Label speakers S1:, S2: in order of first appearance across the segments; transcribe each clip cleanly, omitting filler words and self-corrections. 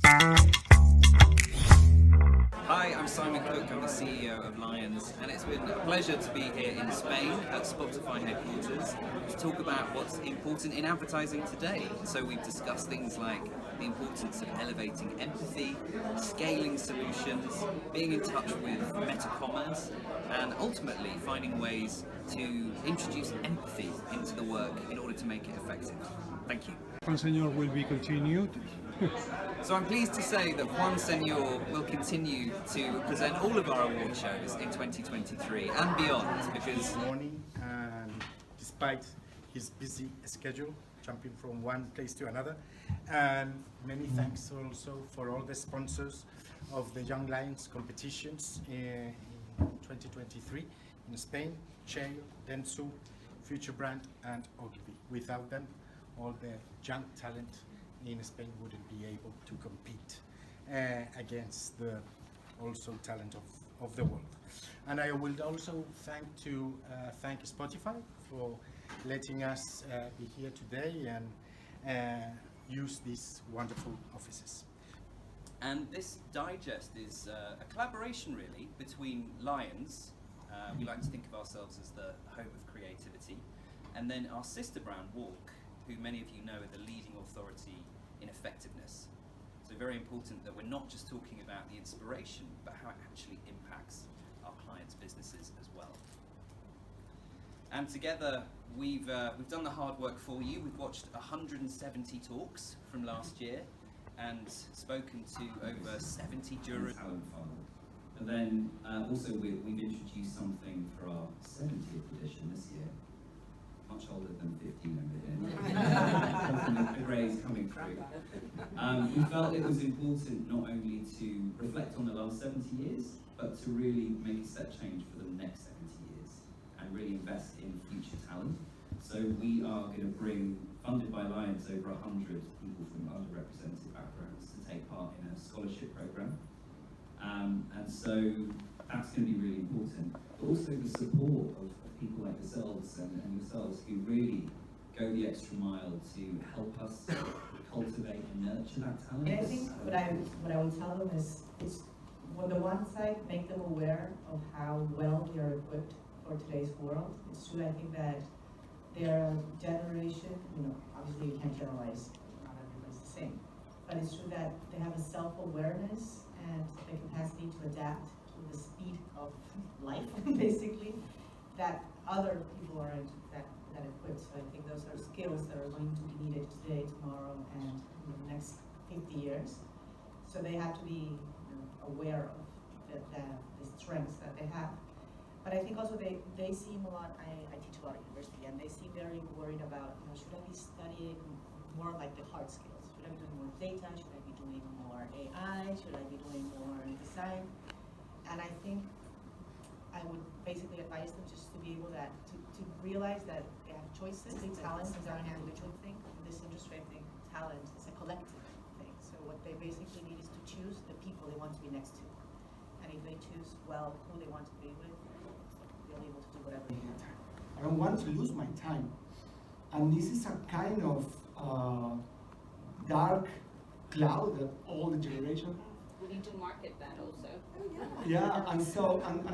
S1: Hi, I'm Simon Cook, I'm the CEO of Lions, and it's been a pleasure to be here in Spain at Spotify headquarters to talk about what's important in advertising today. So we've discussed things like the importance of elevating empathy, scaling solutions, being in touch with meta-commerce, and ultimately finding ways to introduce empathy into the work in order to make it effective. Thank you.
S2: Juan Señor will be continued.
S1: So I'm pleased to say that Juan Señor will continue to present all of our award shows in 2023 and beyond, because
S3: Good morning, and despite his busy schedule, jumping from one place to another, and many thanks also for all the sponsors of the Young Lions competitions in 2023 in Spain, Cheil, Futurebrand, and Ogilvy. Without them, all the young talent in Spain wouldn't be able to compete against the also talent of the world. And I will also thank Spotify for letting us be here today and use these wonderful offices.
S1: And this digest is a collaboration really between Lions, we like to think of ourselves as the home of creativity, and then our sister brand Walk, who many of you know are the leading authority in effectiveness. So very important that we're not just talking about the inspiration, but how it actually impacts our clients' businesses as well. And together we've done the hard work for you. We've watched 170 talks from last year and spoken to over 70 jurors.
S4: But then also we've introduced something for our 70th edition this year. Much older than 15 over here. The grey's coming through. We felt it was important not only to reflect on the last 70 years, but to really make a step change for the next 70 years and really invest in future talent. So we are going to bring, funded by Lions, over 100 people from underrepresented backgrounds to take part in a scholarship program. And so that's going to be really important. But also the support of people like yourselves and yourselves who really go the extra mile to help us cultivate and nurture that talent.
S5: And I think what I would tell them is on the one side, make them aware of how well we are equipped for today's world. It's true, I think that their generation, obviously you can't generalize, not everybody's the same, but it's true that they have a self-awareness and the capacity to adapt to the speed of life, basically, that other people aren't that equipped. So I think those are skills that are going to be needed today, tomorrow, and in the next 50 years. So they have to be aware of the strengths that they have. But I think also they seem a lot, I teach a lot at university, and they seem very worried about, should I be studying more like the hard skills? Should I be doing more data? Should I be doing more AI? Should I be doing more design? And I think I would basically advise them just to be able to realize that they have choices. Talent is not an individual thing. In this industry, I think talent is a collective thing. So what they basically need is to choose the people they want to be next to. And if they choose well who they want to be with, they'll be able to do whatever they want.
S6: I don't want to lose my time. And this is a kind of dark cloud that all the generation.
S7: We need to market that also.
S6: Yeah, and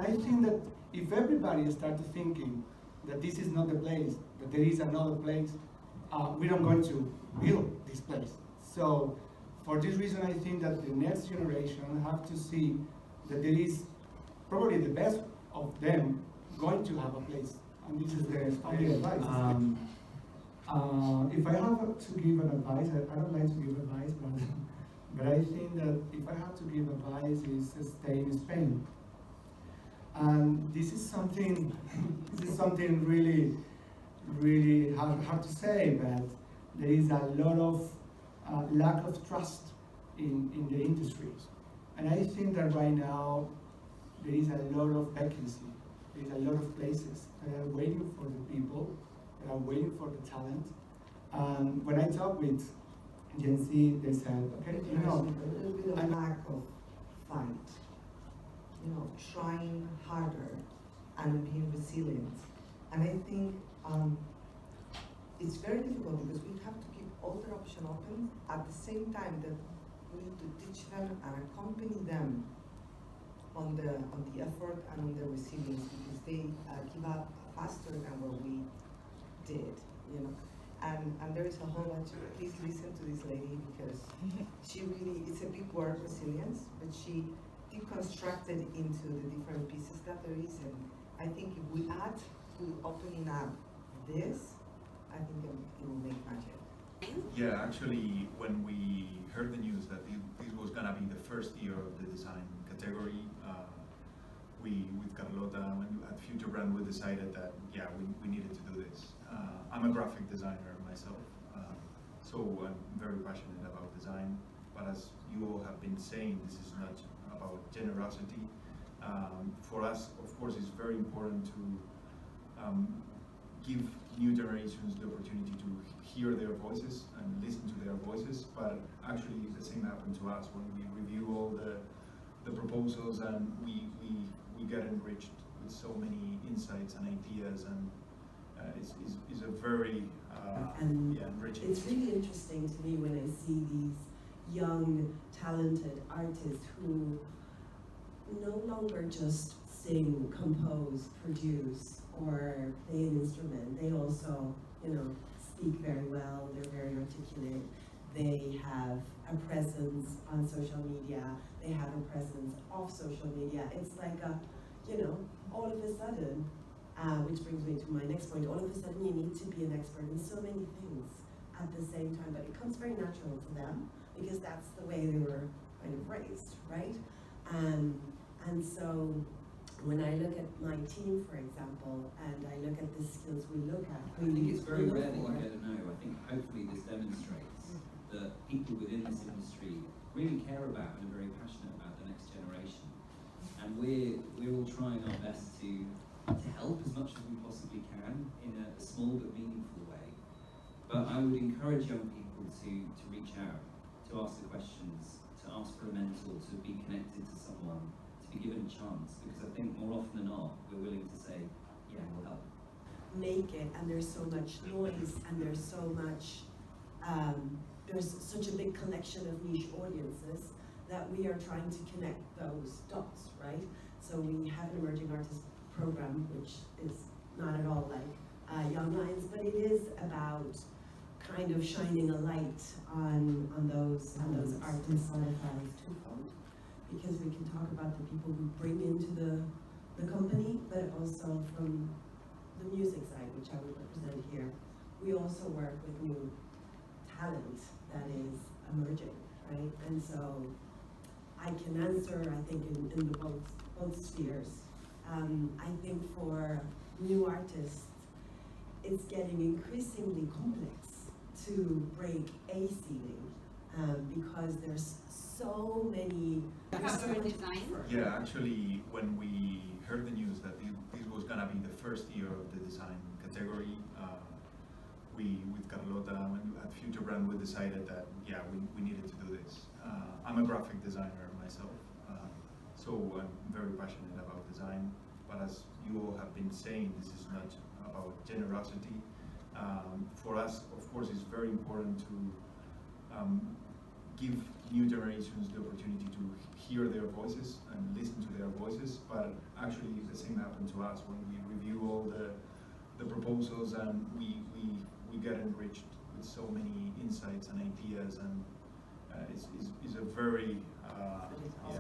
S6: I think that if everybody starts thinking that this is not the place, that there is another place, we're not going to build this place. So for this reason, I think that the next generation have to see that there is probably the best of them going to have a place. And this is the only advice. If I have to give an advice, I don't like to give advice, but I think that if I have to give advice is stay in Spain. And this is something really, really hard to say, but there is a lot of lack of trust in the industries. And I think that right now there is a lot of vacancy. There is a lot of places that are waiting for the people, that are waiting for the talent. And when I talk with Gen Z, they said, okay,
S8: a little bit of lack of fight, trying harder and being resilient. And I think it's very difficult because we have to keep all the options open at the same time that we need to teach them and accompany them on the effort and on the resilience, because they give up faster than what we did, you know. And there is a whole bunch of, please listen to this lady, because she really, it's a big word, resilience, but she deconstructed into the different pieces that there is, and I think if we add to opening up this, I think it will make magic.
S9: Yeah, actually, when we heard the news that this was gonna be the first year of the design category, we, with Carlota at Futurebrand, we decided that, yeah, we needed to do this. I'm a graphic designer myself, so I'm very passionate about design, but as you all have been saying, this is not about generosity. For us, of course, it's very important to give new generations the opportunity to hear their voices and listen to their voices, but actually the same happened to us when we review all the proposals, and we get enriched with so many insights and ideas, and it's a very enriching.
S10: It's really interesting to me when I see these young, talented artists who no longer just sing, compose, produce, or play an instrument. They also, you know, speak very well, they're very articulate, they have a presence on social media, they have a presence off social media. It's like a, you know, all of a sudden, which brings me to my next point, all of a sudden you need to be an expert in so many things at the same time, but it comes very natural to them because that's the way they were kind of raised, right? And so when I look at my team, for example, and I look at the skills we look at,
S4: I think it's very rare that you get a no. I think hopefully this demonstrates that people within this industry really care about and are very passionate about the next generation. And we're all trying our best to help as much as we possibly can in a small but meaningful way. But I would encourage young people to reach out, to ask the questions, to ask for a mentor, to be connected to someone, to be given a chance, because I think more often than not, we're willing to say, yeah, we'll help.
S10: Make it, and there's so much noise, and there's so much, there's such a big collection of niche audiences that we are trying to connect those dots, right? So we have an emerging artist program, which is not at all like Young Lions, but it is about kind of shining a light on those artists on a twofold, because we can talk about the people we bring into the company, but also from the music side, which I would represent here. We also work with new talent that is emerging, right? And so I can answer, I think, in the both spheres. I think for new artists, it's getting increasingly complex to break a ceiling because there's so many.
S9: Yeah, actually, when we heard the news that this was gonna be the first year of the design category, we, with Carlota at Futurebrand, we decided that, yeah, we needed to do this. I'm a graphic designer myself, so I'm very passionate about design, but as you all have been saying, this is not about generosity. For us, of course, it's very important to give new generations the opportunity to hear their voices and listen to their voices, but actually the same happened to us when we review all the proposals, and we get enriched with so many insights and ideas, and it's a very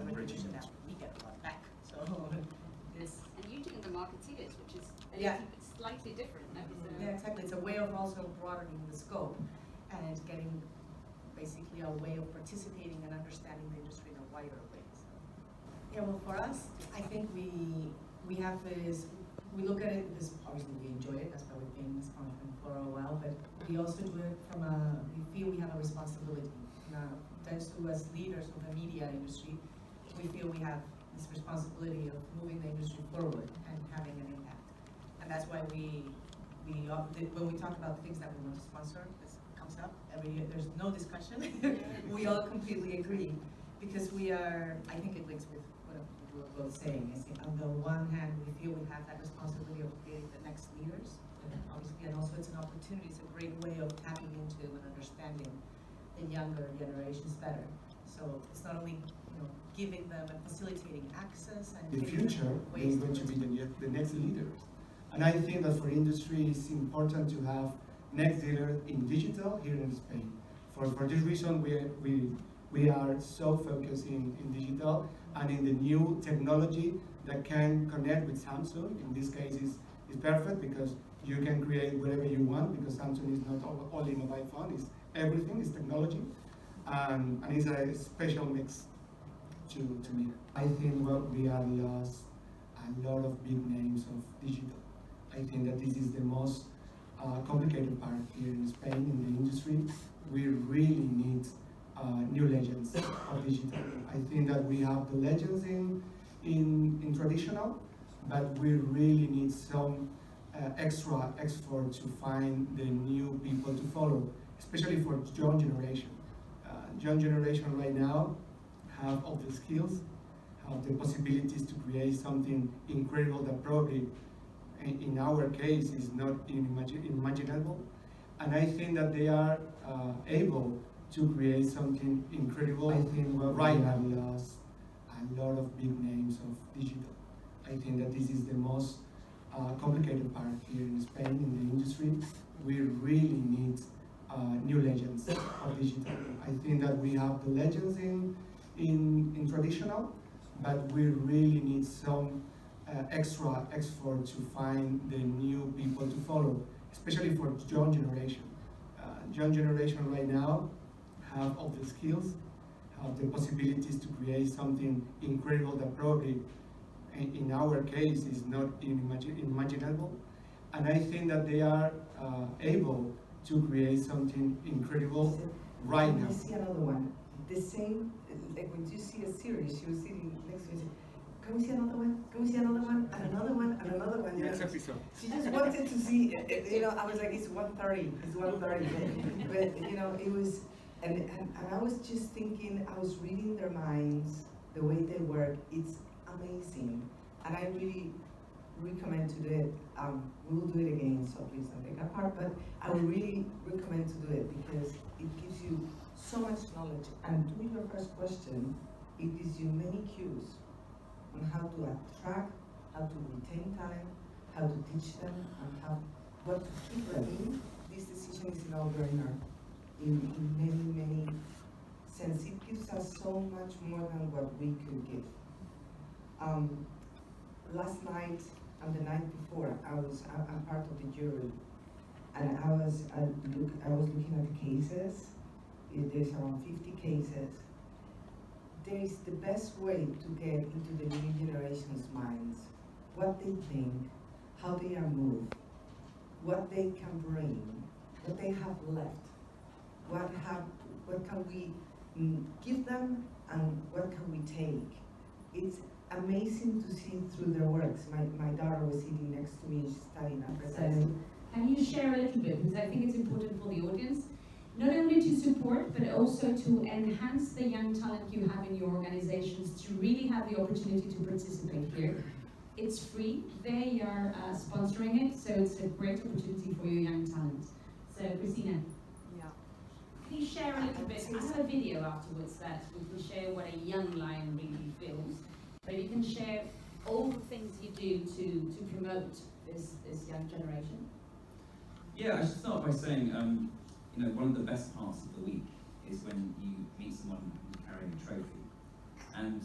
S9: enriching experience.
S11: We get a lot back, so it's...
S7: And you doing the marketeers, which is slightly different. That was
S11: yeah, exactly. It's a way of also broadening the scope and getting basically a way of participating and understanding the industry in a wider way. So. Yeah, well, for us, I think we have this. We look at it because obviously we enjoy it. That's why we've been in this function for a while. But we also do it from we feel we have a responsibility. Thanks to us leaders of the media industry, we feel we have this responsibility of moving the industry forward and having an impact. And that's why when we talk about the things that we want to sponsor, this comes up every year. There's no discussion. We all completely agree because we are. I think it links with what we were both saying. Is on the one hand, we feel we have that responsibility of creating the next leaders, obviously, and also it's an opportunity. It's a great way of tapping into and understanding the younger generations better. So it's not only giving them and facilitating access and
S6: The
S11: giving them
S6: future
S11: ways
S6: is going to be the next leaders. And I think that for industry it's important to have next leader in digital here in Spain. For this reason we are so focused in digital and in the new technology that can connect with Samsung. In this case is perfect because you can create whatever you want because Samsung is not only mobile phone, it's everything, it's technology. And it's a special mix to me. I think we have lost a lot of big names of digital. I think that this is the most complicated part here in Spain in the industry. We really need new legends of digital. I think that we have the legends in traditional, but we really need some extra effort to find the new people to follow, especially for young generation. Young generation right now have all the skills, have the possibilities to create something incredible that probably in our case is not imaginable. And I think that they are able to create something incredible. I think right now we have lost a lot of big names of digital. I think that this is the most complicated part here in Spain in the industry. We really need new legends of digital. I think that we have the legends in traditional, but we really need some extra effort to find the new people to follow, especially for young generation. Young generation right now have all the skills, have the possibilities to create something incredible that probably in our case is not imaginable. And I think that they are able to create something incredible right now.
S8: I see another one. The same, like when you see a series, you're sitting next to it. Can we see another one? Can we see another one? And another one? And another one?
S2: Next episode.
S8: She just wanted to see, I was like, it's 1:30, it's 1:30. But, it was, and I was just thinking, I was reading their minds, the way they work, it's amazing. And I really recommend to do it. We will do it again, so please don't take apart, but I would really recommend to do it because it gives you so much knowledge. And to your first question, it gives you many cues on how to attract, how to retain talent, how to teach them, and what to keep them. This decision is no-brainer in many sense. It gives us so much more than what we could give. Last night and the night before, I'm part of the jury, and I was looking at the cases. There's around 50 cases. There is the best way to get into the new generation's minds, what they think, how they are moved, what they can bring, what they have left, what can we give them, and what can we take. It's amazing to see through their works. My daughter was sitting next to me, she's studying at presentó.
S12: Can you share a little bit, because I think it's important for the audience, not only to support, but also to enhance the young talent you have in your organizations to really have the opportunity to participate here. It's free, they are sponsoring it, so it's a great opportunity for your young talent. So, Christina.
S7: Yeah.
S12: Can you share a little bit? I have a video afterwards that we can share what a young lion really feels. But you can share all the things you do to promote this young generation.
S4: Yeah, I should start by saying, one of the best parts of the week is when you meet someone carrying a trophy. And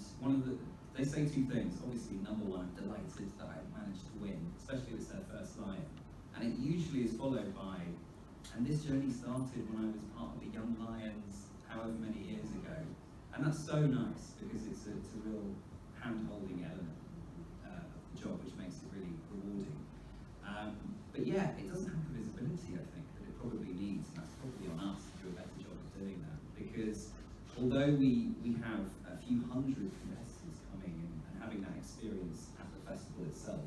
S4: they say two things. Obviously, number one, I'm delighted that I managed to win, especially if it's their first lion. And it usually is followed by, and this journey started when I was part of the Young Lions, however many years ago. And that's so nice because it's a real hand-holding element of the job, which makes it really rewarding. But yeah, it doesn't have the visibility, I think, that it probably needs, and that's probably on us to do a better job of doing that. Because although we have a few hundred competitors coming in and having that experience at the festival itself,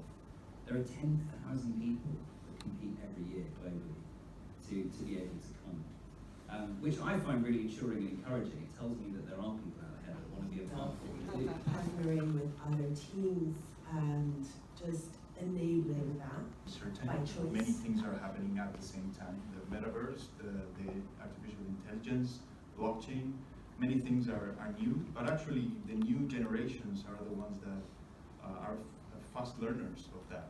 S4: there are 10,000 people that compete every year globally to be able to come. Which I find really ensuring and encouraging. It tells me that there are people out there that want to be a part of what we do.
S10: Partnering with other teams and just enabling that by choice.
S9: Many things are happening at the same time. The metaverse, the artificial intelligence, blockchain, many things are new, but actually the new generations are the ones that are fast learners of that.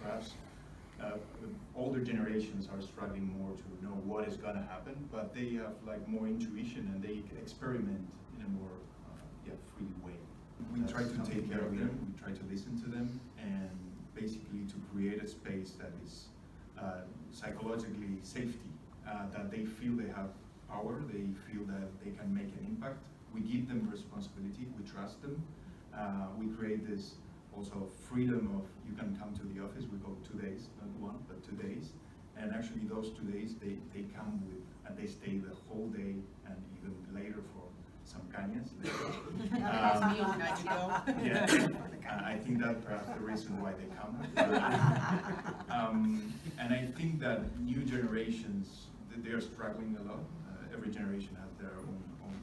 S9: Perhaps older generations are struggling more to know what is going to happen, but they have like more intuition and they experiment in a more free way. We try to take care of them, we try to listen to them, and basically to create a space that is psychologically safety, that they feel they have power, they feel that they can make an impact. We give them responsibility, we trust them. We create this also freedom of, you can come to the office, we go 2 days, not 1, but 2 days. And actually those 2 days, they come with, and they stay the whole day and even later for some cañas. I think that's perhaps the reason why they come. And I think that new generations, they are struggling a lot. Every generation has their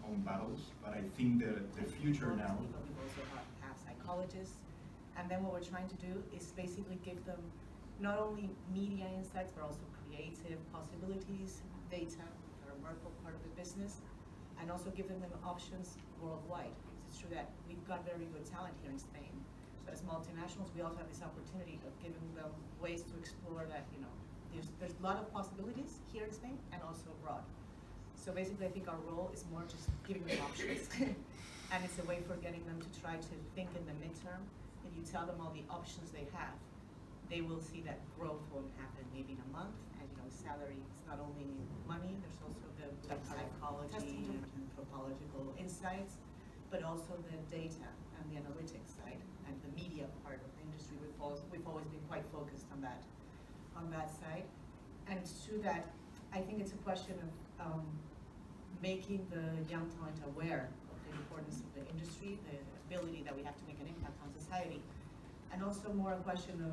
S9: own battles, but I think that the future now.
S11: We've also have psychologists, and then what we're trying to do is basically give them not only media insights, but also creative possibilities, data, that are a workable part of the business, and also giving them options worldwide. Because it's true that we've got very good talent here in Spain. So as multinationals, we also have this opportunity of giving them ways to explore that, you know, there's a lot of possibilities here in Spain and also abroad. So basically, I think our role is more just giving them options. And it's a way for getting them to try to think in the midterm. If you tell them all the options they have, they will see that growth won't happen maybe in a month. And you know, salary is not only money, there's also the psychology and anthropological insights, but also the data and the analytics side and the media part of the industry. We've always been quite focused on that side. And to that, I think it's a question of making the young talent aware of the importance of the industry, the ability that we have to make an impact on society, and also more a question of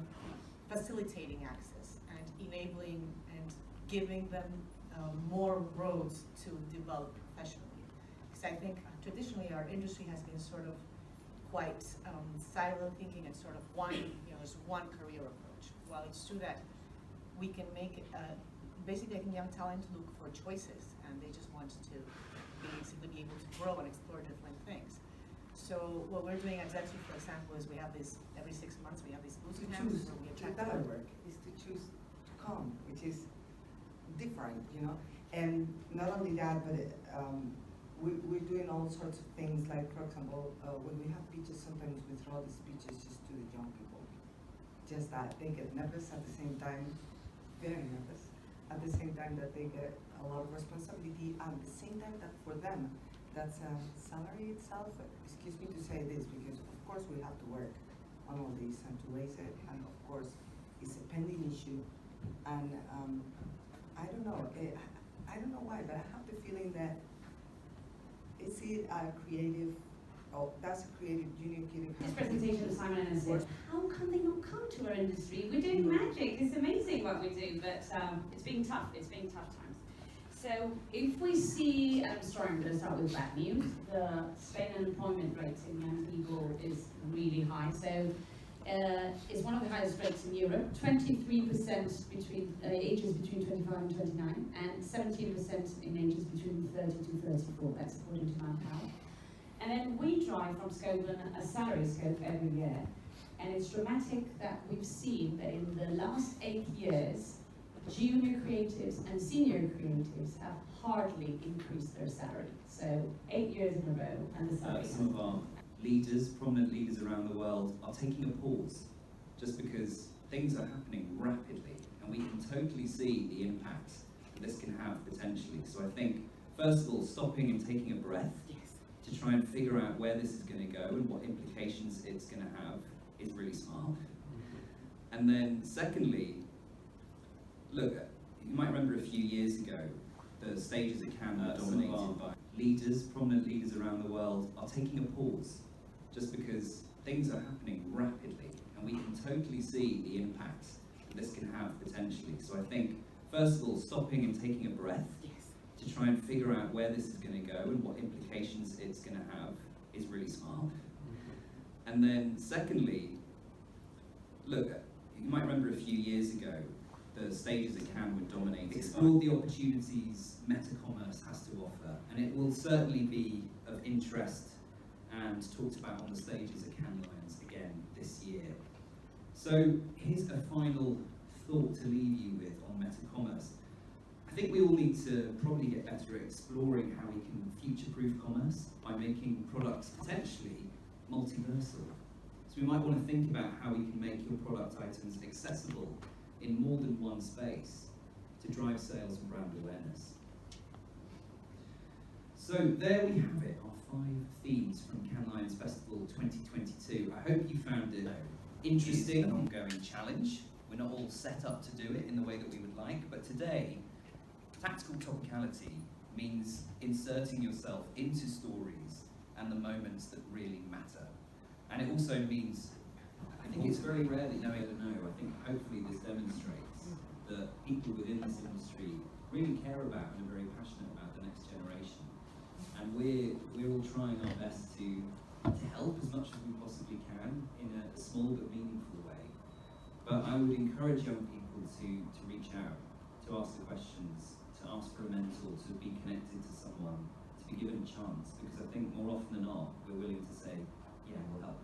S11: facilitating access and enabling and giving them more roads to develop professionally. Because I think traditionally our industry has been sort of quite silo thinking and sort of one, you know, there's one career approach. While it's true that we can make it, basically I think young talent look for choices and they just want to basically be able to grow and explore different things. So what we're doing at Zetsu, for example, is we have this, every 6 months we have these boost camps where we attract
S8: that work is to choose to come, which is different, you know. And not only that, but we're doing all sorts of things, like for example, when we have speeches, sometimes we throw the speeches just to the young people. Just that they get nervous at the same time, very nervous, at the same time that they get a lot of responsibility, and at the same time that for them, that's salary itself. Excuse me to say this, because of course we have to work on all this and to raise it, and of course it's a pending issue. And I don't know why, but I have the feeling that is it a creative, that's a creative junior kid.
S12: This presentation of Simon and said, how can they not come to our industry? We're doing magic, it's amazing what we do, but it's been tough times. So if we see, I'm going to start with bad news. The Spain unemployment rate in young people is really high. So it's one of the highest rates in Europe, 23% between ages between 25 and 29, and 17% in ages between 30 to 34, that's according to Manpower. And then we drive from Scopen a salary scope every year. And it's dramatic that we've seen that in the last 8 years, junior creatives and senior creatives have hardly increased their salary. So 8 years in a row, and the salary.
S4: Some of our leaders, prominent leaders around the world, are taking a pause just because things are happening rapidly, and we can totally see the impact that this can have potentially. So I think, first of all, stopping and taking a breath to try and figure out where this is going to go and what implications it's going to have is really smart. And then secondly, look, you might remember a few years ago, the stages at Cannes were dominated by leaders, prominent leaders around the world are taking a pause just because things are happening rapidly, and we can totally see the impact that this can have potentially. So I think, first of all, stopping and taking a breath to try and figure out where this is going to go and what implications it's going to have is really smart. And then secondly, look, you might remember a few years ago, the stages at Cannes were dominated. Explore the opportunities meta-commerce has to offer, and it will certainly be of interest and talked about on the stages at Cannes Lions again this year. So here's a final thought to leave you with on meta-commerce. I think we all need to probably get better at exploring how we can future-proof commerce by making products potentially multiversal. So we might want to think about how we can make your product items accessible in more than one space to drive sales and brand awareness. So there we have it, our 5 themes from Cannes Lions Festival 2022. I hope you found it interesting. An ongoing challenge. We're not all set up to do it in the way that we would like, but today, tactical topicality means inserting yourself into stories and the moments that really matter. And it also means, I think it's very rare that you know. I think hopefully this demonstrates that people within this industry really care about and are very passionate about the next generation. And we're all trying our best to help as much as we possibly can in a small but meaningful way. But I would encourage young people to reach out, to ask the questions, to ask for a mentor, to be connected to someone, to be given a chance, because I think more often than not, we're willing to say, yeah, we'll help.